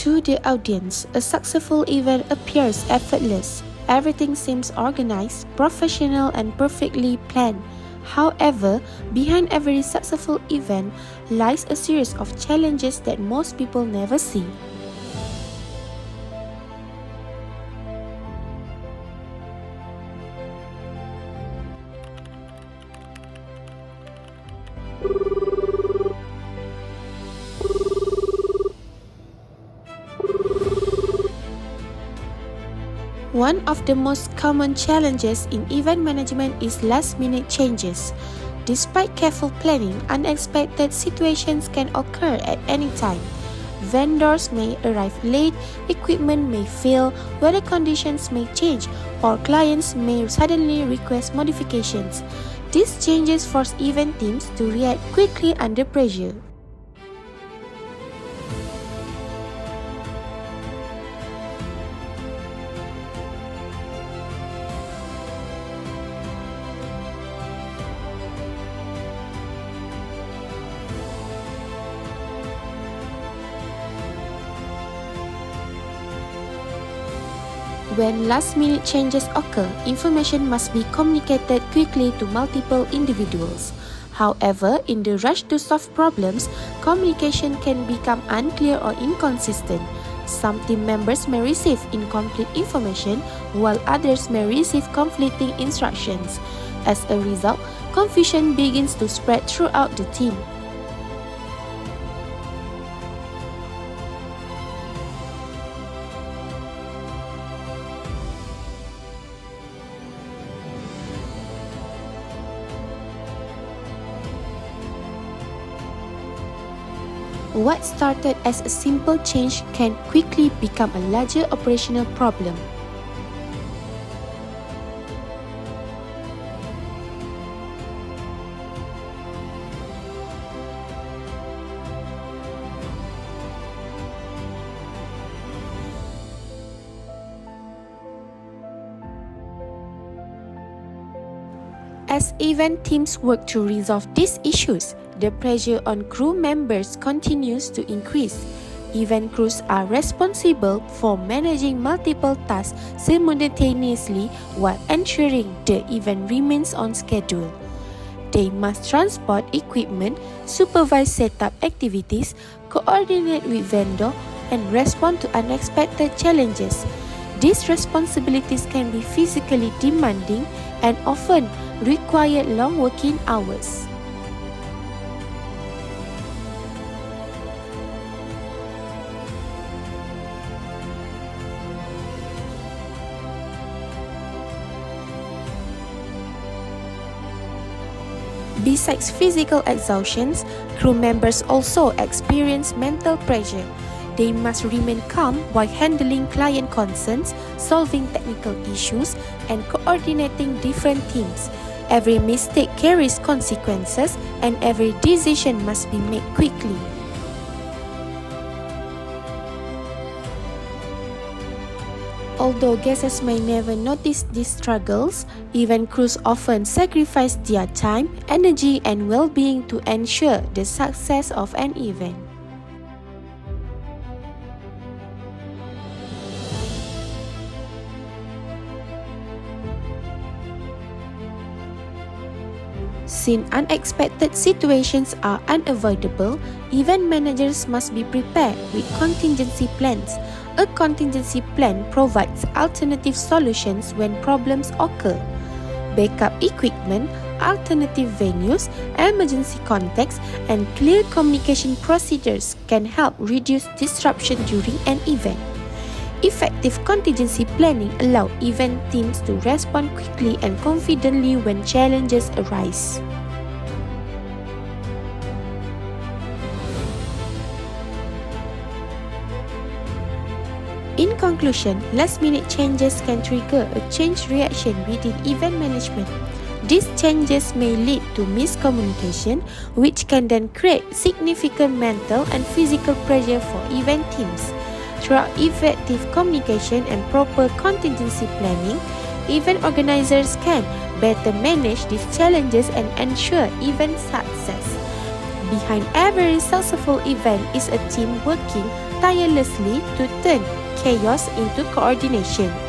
To the audience, a successful event appears effortless. Everything seems organized, professional, and perfectly planned. However, behind every successful event lies a series of challenges that most people never see. One of the most common challenges in event management is last-minute changes. Despite careful planning, unexpected situations can occur at any time. Vendors may arrive late, equipment may fail, weather conditions may change, or clients may suddenly request modifications. These changes force event teams to react quickly under pressure. When last-minute changes occur, information must be communicated quickly to multiple individuals. However, in the rush to solve problems, communication can become unclear or inconsistent. Some team members may receive incomplete information, while others may receive conflicting instructions. As a result, confusion begins to spread throughout the team. What started as a simple change can quickly become a larger operational problem. As event teams work to resolve these issues, the pressure on crew members continues to increase. Event crews are responsible for managing multiple tasks simultaneously while ensuring the event remains on schedule. They must transport equipment, supervise setup activities, coordinate with vendor, and respond to unexpected challenges. These responsibilities can be physically demanding and often require long working hours. Besides physical exhaustions, crew members also experience mental pressure. They must remain calm while handling client concerns, solving technical issues, and coordinating different teams. Every mistake carries consequences, and every decision must be made quickly. Although guests may never notice these struggles, event crews often sacrifice their time, energy, and well-being to ensure the success of an event. Since unexpected situations are unavoidable, event managers must be prepared with contingency plans. A contingency plan provides alternative solutions when problems occur. Backup equipment, alternative venues, emergency contacts, and clear communication procedures can help reduce disruption during an event. Effective contingency planning allows event teams to respond quickly and confidently when challenges arise. In conclusion, last-minute changes can trigger a chain reaction within event management. These changes may lead to miscommunication, which can then create significant mental and physical pressure for event teams. Through effective communication and proper contingency planning, event organizers can better manage these challenges and ensure event success. Behind every successful event is a team working tirelessly to turn chaos into coordination.